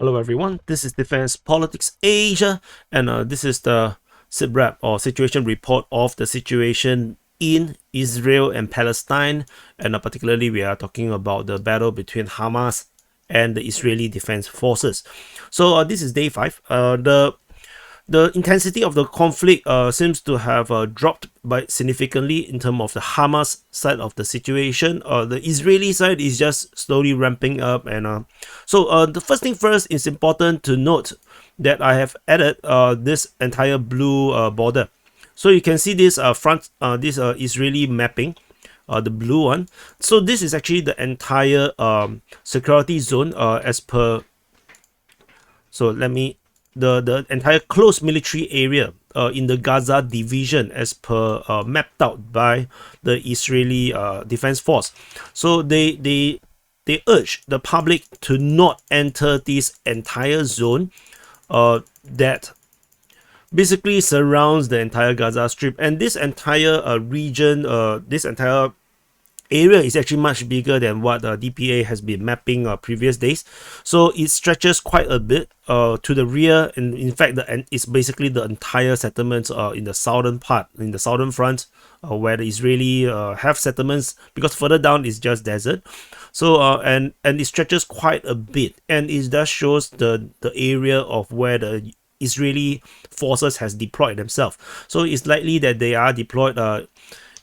Hello everyone, this is Defense Politics Asia, and this is the SITREP or situation report of the situation in Israel and Palestine, and particularly we are talking about the battle between Hamas and the Israeli Defense Forces. So this is day 5. The intensity of the conflict seems to have dropped by significantly in terms of the Hamas side of the situation. The Israeli side is just slowly ramping up, and so the first thing first is important to note that I have added this entire blue border. So you can see this this Israeli mapping, the blue one. So this is actually the entire security zone as per. So let me. The entire closed military area in the Gaza division as per mapped out by the Israeli Defense Force. So they urge the public to not enter this entire zone that basically surrounds the entire Gaza Strip, and this entire region, this entire area is actually much bigger than what DPA has been mapping previous days. So it stretches quite a bit to the rear, and in fact it's basically the entire settlements in the southern part, in the southern front, where the Israeli have settlements, because further down is just desert. So and it stretches quite a bit, and it just shows the area of where the Israeli forces has deployed themselves. So it's likely that they are deployed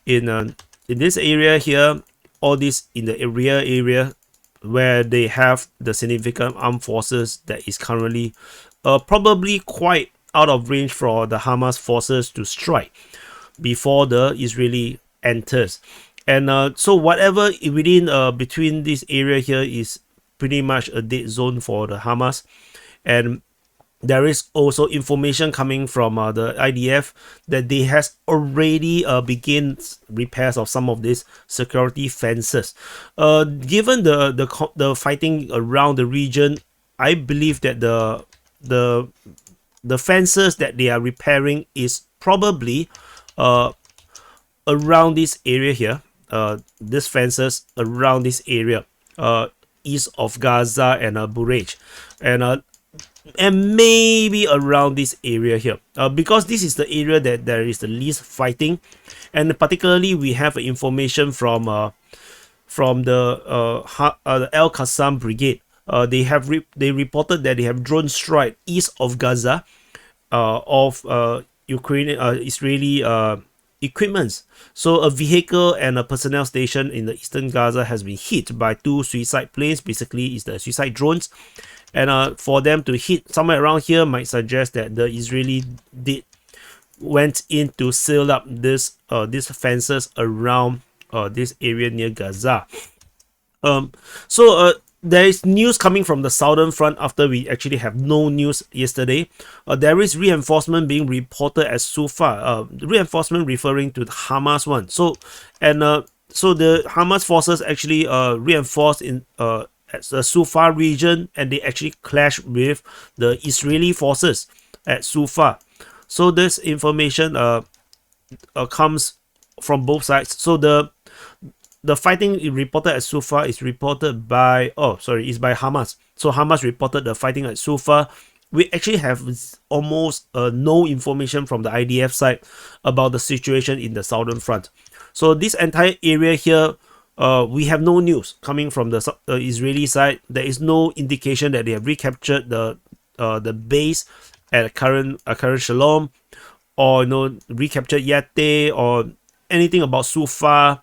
in this area here, all this in the rear area where they have the significant armed forces that is currently probably quite out of range for the Hamas forces to strike before the Israeli enters. And so whatever within between this area here is pretty much a dead zone for the Hamas. And there is also information coming from the IDF that they has already begin repairs of some of these security fences. Given the fighting around the region, I believe that the fences that they are repairing is probably around this area here. These fences around this area, east of Gaza and Burej, and maybe around this area here, because this is the area that there is the least fighting, and particularly we have information from the Al-Aqsa Brigade. They reported that they have drone strike east of Gaza of Ukrainian Israeli equipments. So a vehicle and a personnel station in the eastern Gaza has been hit by 2 suicide planes. Basically is the suicide drones. And for them to hit somewhere around here might suggest that the Israeli went in to seal up these fences around this area near Gaza. So there is news coming from the southern front after we actually have no news yesterday. There is reinforcement being reported as Sufa, reinforcement referring to the Hamas one. So so the Hamas forces actually reinforced in at the Sufa region, and they actually clash with the Israeli forces at Sufa. So this information comes from both sides. So the fighting reported at Sufa is reported by is by Hamas. So Hamas reported the fighting at Sufa. We actually have almost no information from the IDF side about the situation in the southern front. So this entire area here, we have no news coming from the Israeli side. There is no indication that they have recaptured the base at current Shalom, or recaptured Yatte, or anything about Sufa.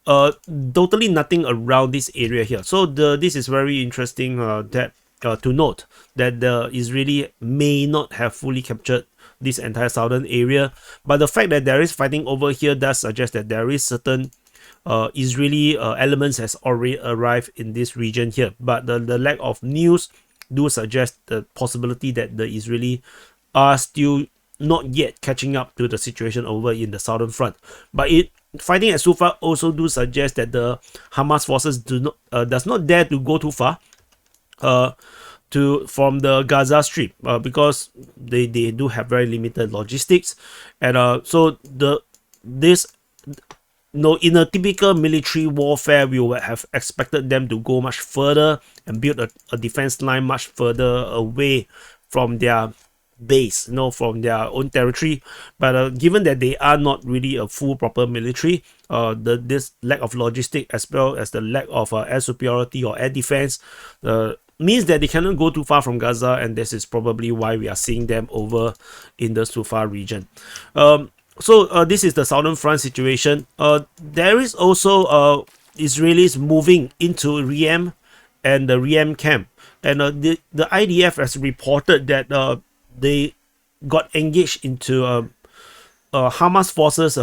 Totally nothing around this area here. So this is very interesting that to note that the Israeli may not have fully captured this entire southern area, but the fact that there is fighting over here does suggest that there is certain Israeli elements has already arrived in this region here. But the lack of news do suggest the possibility that the Israeli are still not yet catching up to the situation over in the southern front. But fighting at Sufa also do suggest that the Hamas forces does not dare to go too far from the Gaza Strip, because they do have very limited logistics, and so in a typical military warfare, we would have expected them to go much further and build a defense line much further away from their base, from their own territory. But given that they are not really a full proper military, this lack of logistic as well as the lack of air superiority or air defense means that they cannot go too far from Gaza, and this is probably why we are seeing them over in the Sufa region. So this is the Southern Front situation. There is also Israelis moving into Riem and the Riem camp, and the IDF has reported that they got engaged into Hamas forces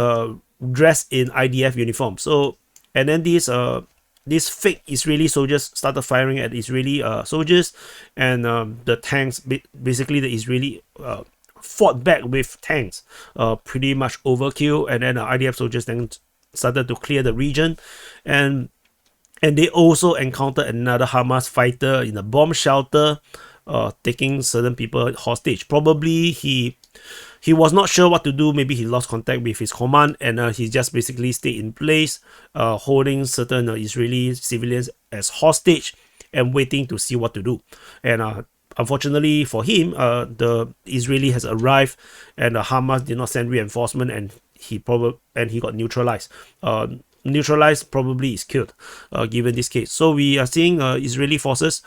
dressed in IDF uniform. So, and then these fake Israeli soldiers started firing at Israeli soldiers, and the tanks, basically the Israeli fought back with tanks, pretty much overkill, and then IDF soldiers then started to clear the region, and they also encountered another Hamas fighter in a bomb shelter, taking certain people hostage. Probably he was not sure what to do. Maybe he lost contact with his command, and he just basically stayed in place, holding certain Israeli civilians as hostage and waiting to see what to do. And unfortunately for him, the Israeli has arrived, and Hamas did not send reinforcement, and he got neutralized. Neutralized probably is killed, given this case. So we are seeing Israeli forces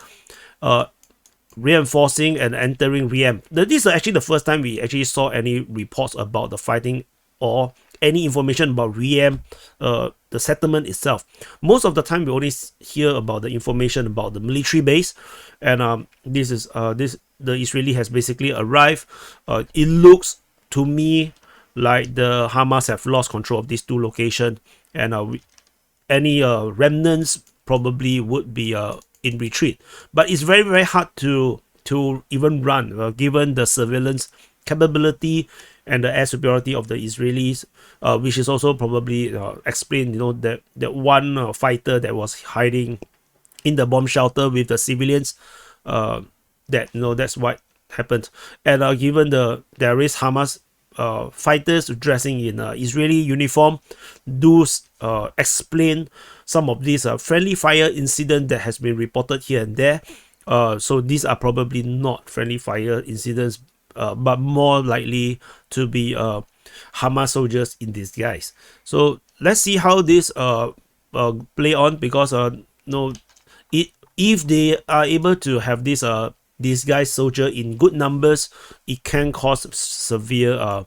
reinforcing and entering Riem. This is actually the first time we actually saw any reports about the fighting or any information about Riem, the settlement itself. Most of the time we only hear about the information about the military base, and the Israeli has basically arrived. It looks to me like the Hamas have lost control of these two locations, and any remnants probably would be in retreat. But it's very, very hard to even run, given the surveillance capability and the air superiority of the Israelis, which is also probably explained, that one fighter that was hiding in the bomb shelter with the civilians, that's what happened. And given there is Hamas fighters dressing in Israeli uniform, do explain some of these friendly fire incidents that has been reported here and there. So these are probably not friendly fire incidents, but more likely to be Hamas soldiers in disguise. So let's see how this play on, because if they are able to have this disguised soldier in good numbers, it can cause severe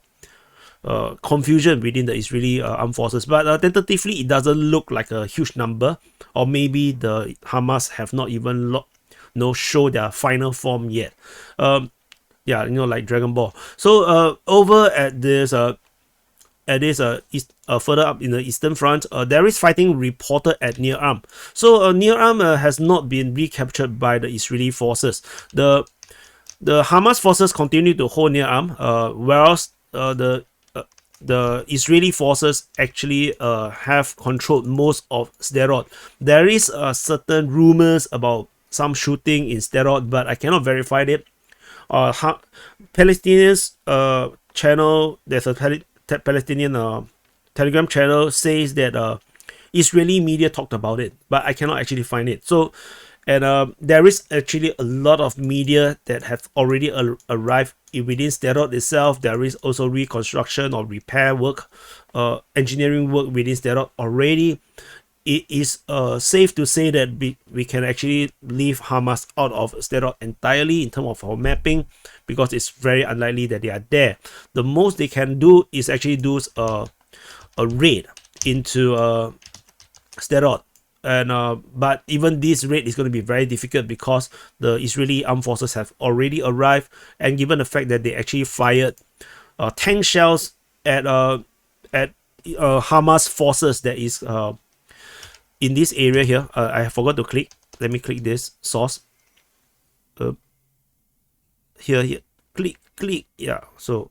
confusion within the Israeli armed forces. But tentatively, it doesn't look like a huge number, or maybe the Hamas have not even show their final form yet. Like Dragon Ball. So over at this further up in the Eastern Front, there is fighting reported at Nir Am. So Nir Am has not been recaptured by the Israeli forces. The Hamas forces continue to hold Nir Am, whereas the Israeli forces actually have controlled most of Sderot. There is certain rumors about some shooting in Sderot, but I cannot verify it. Palestinians channel, there's a Palestinian Telegram channel, says that Israeli media talked about it, but I cannot actually find it. So, and there is actually a lot of media that have already arrived within Sderot itself. There is also reconstruction or repair work, engineering work within Sderot already. It is safe to say that we can actually leave Hamas out of Sderot entirely in terms of our mapping, because it's very unlikely that they are there. The most they can do is actually do a raid into Sderot, and but even this raid is going to be very difficult because the Israeli armed forces have already arrived, and given the fact that they actually fired tank shells at Hamas forces that is in this area here. I forgot to click. Let me click this source. Here, click. Yeah. So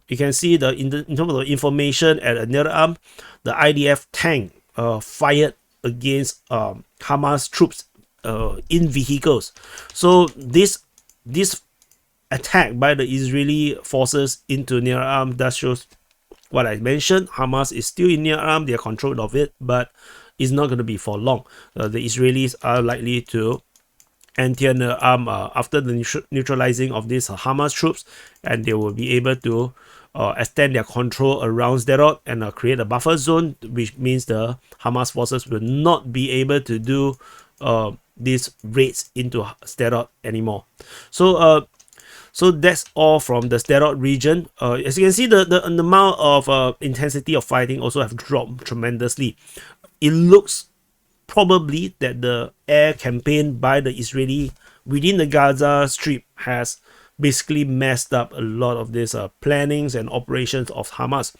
you can see in terms of the information at Nir Am, the IDF tank fired against Hamas troops in vehicles. So this attack by the Israeli forces into Nir Am does shows what I mentioned, Hamas is still in near Am, they are control of it, but it's not going to be for long. The Israelis are likely to enter near Am after the neutralizing of these Hamas troops, and they will be able to extend their control around Sderot and create a buffer zone, which means the Hamas forces will not be able to do these raids into Sderot anymore. So that's all from the Sderot region. As you can see, the amount of intensity of fighting also have dropped tremendously. It looks probably that the air campaign by the Israeli within the Gaza Strip has basically messed up a lot of these plannings and operations of Hamas.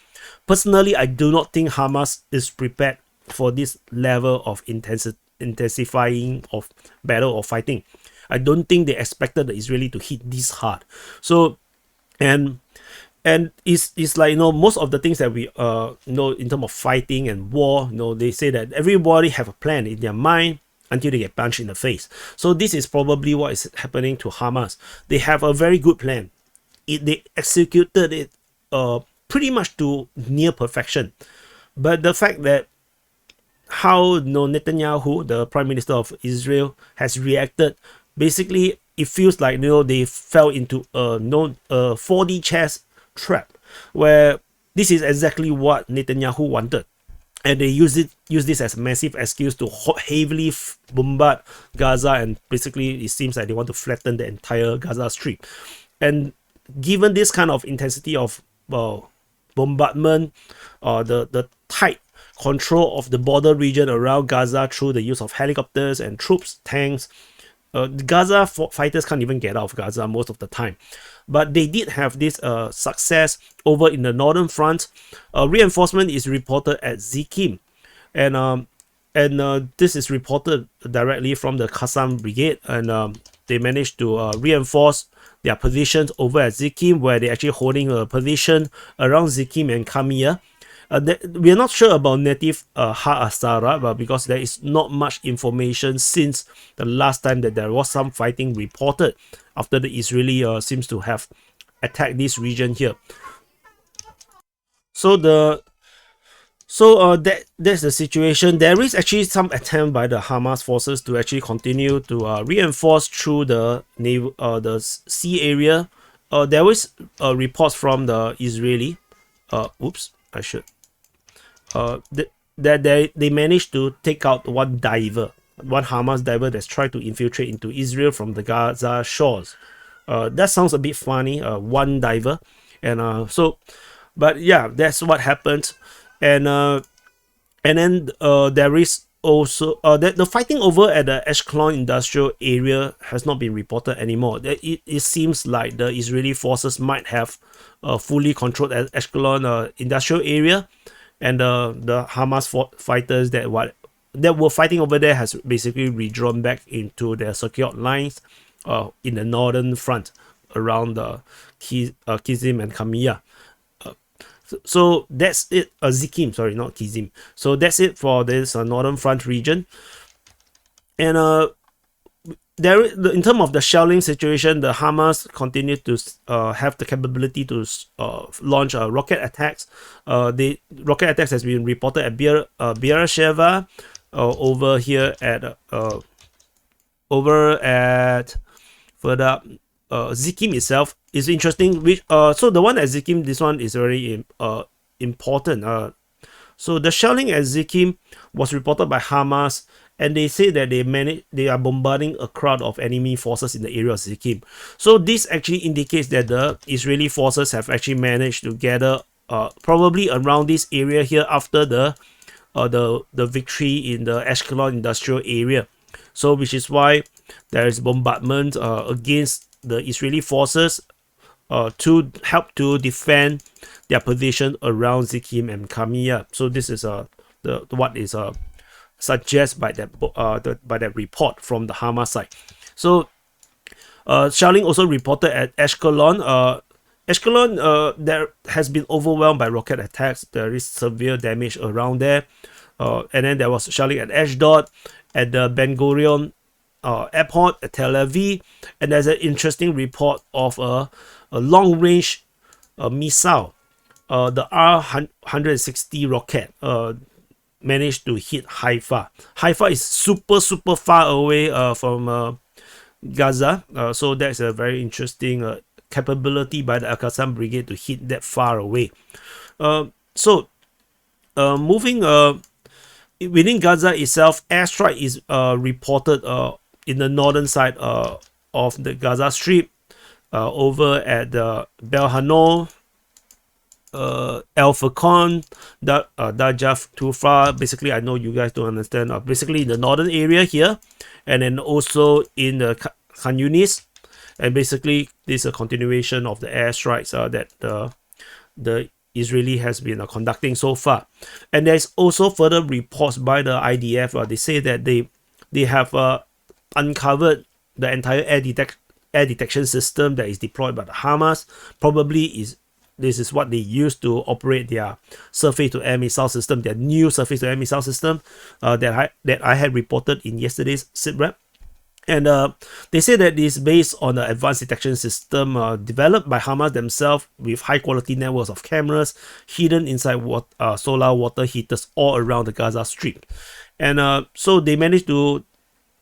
Personally, I do not think Hamas is prepared for this level of intensifying of battle or fighting. I don't think they expected the Israeli to hit this hard. So, and it's like, most of the things that we in terms of fighting and war, they say that everybody have a plan in their mind until they get punched in the face. So this is probably what is happening to Hamas. They have a very good plan. They executed it pretty much to near perfection. But the fact that how Netanyahu, the Prime Minister of Israel, has reacted, basically it feels like they fell into a 4D chess trap, where this is exactly what Netanyahu wanted, and they use this as a massive excuse to heavily bombard Gaza, and basically it seems like they want to flatten the entire Gaza Strip. And given this kind of intensity of bombardment, the tight control of the border region around Gaza through the use of helicopters and troops, tanks, Gaza fighters can't even get out of Gaza most of the time. But they did have this success over in the northern front. Reinforcement is reported at Zikim, and this is reported directly from the Qassam Brigade, and they managed to reinforce their positions over at Zikim, where they're actually holding a position around Zikim and Kamia. We are not sure about native Ha Asara, but because there is not much information since the last time that there was some fighting reported after the Israeli seems to have attacked this region here. So that's the situation. There is actually some attempt by the Hamas forces to actually continue to reinforce through the sea area. There was reports from the Israeli. That they managed to take out one Hamas diver that's tried to infiltrate into Israel from the Gaza shores. That sounds a bit funny, one diver, and but yeah, that's what happened. And then there is also the fighting over at the Ashkelon industrial area has not been reported anymore. It seems like the Israeli forces might have fully controlled Ashkelon industrial area, and the Hamas fighters that were fighting over there has basically redrawn back into their secured lines in the northern front around the Kizim and Kamia. So that's it. Zikim, sorry, not Kizim. So that's it for this northern front region. And in terms of the shelling situation, the Hamas continue to have the capability to launch rocket attacks. The rocket attacks has been reported at Beersheva, over here at further up, Zikim itself is interesting. So the one at Zikim, this one is very important. So the shelling at Zikim was reported by Hamas, and they say that they are bombarding a crowd of enemy forces in the area of Zikim. So this actually indicates that the Israeli forces have actually managed to gather probably around this area here after the victory in the Ashkelon industrial area. So which is why there is bombardment against the Israeli forces to help to defend their position around Zikim and Kamia. So this is what is suggested by that report from the Hamas side. So shelling also reported at Ashkelon. Ashkelon there has been overwhelmed by rocket attacks. There is severe damage around there. And then there was shelling at Ashdod, at the Ben Gurion airport, at Tel Aviv, and there's an interesting report of a long-range missile the R-160 rocket managed to hit Haifa. Haifa is super far away from Gaza, so that's a very interesting capability by the Al-Qassam Brigade to hit that far away. Moving within Gaza itself, airstrike is reported in the northern side of the Gaza Strip, over at the Bel Hanor, El Furqan, Dajaf Tufa. Basically, I know you guys don't understand. Basically, in the northern area here, and then also in the Khan Yunis, and basically this is a continuation of the airstrikes that the Israeli has been conducting so far. And there's also further reports by the IDF. They say that they have uncovered the entire air detection system that is deployed by the Hamas. Probably this is what they use to operate their surface-to-air missile system, their new surface-to-air missile system that I had reported in yesterday's SITREP. And they say that it's based on an advanced detection system developed by Hamas themselves, with high-quality networks of cameras hidden inside solar water heaters all around the Gaza Strip. And so they managed to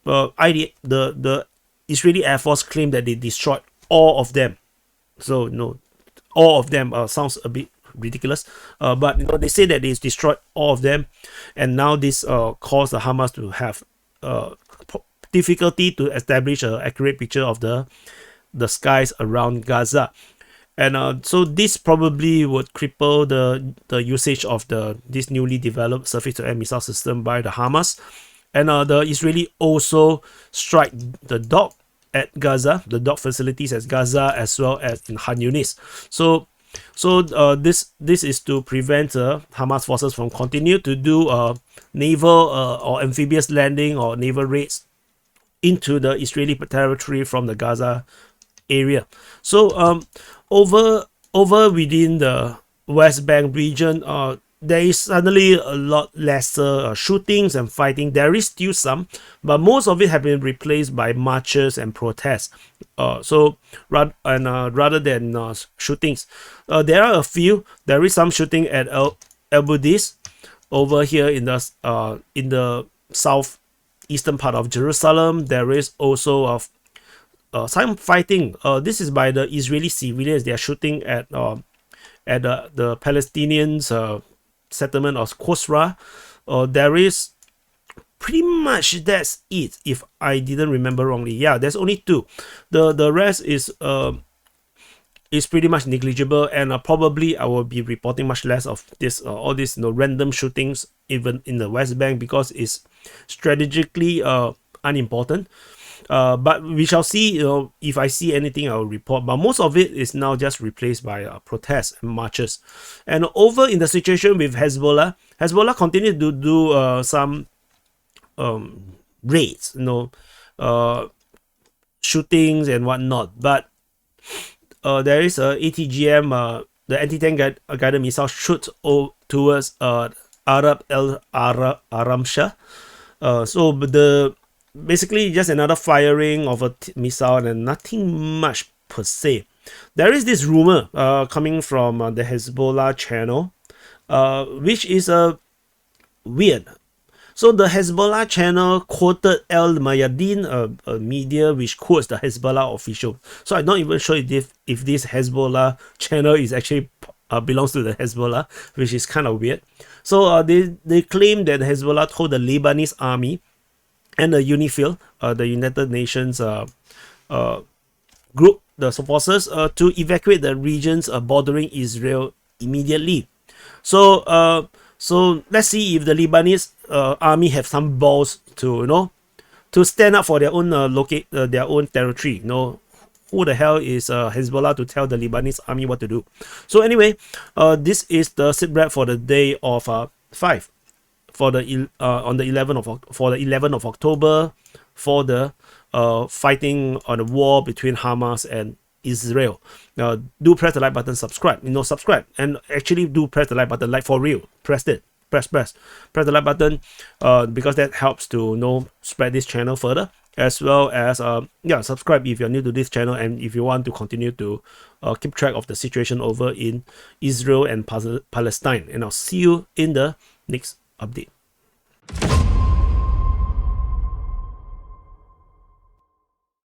the Israeli Air Force claimed that they destroyed all of them. So all of them sounds a bit ridiculous, but they say that they destroyed all of them, and now this caused the Hamas to have difficulty to establish an accurate picture of the skies around Gaza. And so this probably would cripple the usage of this newly developed surface-to-air missile system by the Hamas. And the Israeli also strike the dock at Gaza, the dock facilities at Gaza, as well as in Khan Yunis. So this is to prevent Hamas forces from continue to do naval or amphibious landing or naval raids into the Israeli territory from the Gaza area. So over within the West Bank region, there is suddenly a lot lesser shootings and fighting. There is still some, but most of it have been replaced by marches and protests. Rather than shootings, there are a few. There is some shooting at El Budis over here in the southeastern part of Jerusalem. There is also some fighting. This is by the Israeli civilians. They are shooting at the Palestinians settlement of Qusra. There is pretty much that's it, if I didn't remember wrongly. Yeah, there's only two. The rest is pretty much negligible, and probably I will be reporting much less of this all these random shootings even in the West Bank, because it's strategically unimportant. But we shall see. If I see anything, I will report. But most of it is now just replaced by protests and marches. And over in the situation with Hezbollah continued to do some raids, shootings and whatnot. But there is a ATGM, the anti-tank guided missile shoots towards Arab al-Aramsha. So basically just another firing of a missile and nothing much per se. There is this rumor coming from the Hezbollah channel, which is weird. So the Hezbollah channel quoted El Mayadin, a media which quotes the Hezbollah official. So I'm not even sure if this Hezbollah channel is actually belongs to the Hezbollah, which is kind of weird. So they claim that Hezbollah told the Lebanese army and the UNIFIL, the United Nations group, the forces, to evacuate the regions bordering Israel immediately. So let's see if the Lebanese army have some balls to stand up for their own their own territory. Who the hell is Hezbollah to tell the Lebanese army what to do? So anyway, this is the SITREP for the day of 5. On the 11th of October, for the fighting on the war between Hamas and Israel. Do press the like button, subscribe, and actually do press the like button, like for real. Press it, press the like button, because that helps to spread this channel further. as well as subscribe if you're new to this channel, and if you want to continue to keep track of the situation over in Israel and Palestine. And I'll see you in the next update.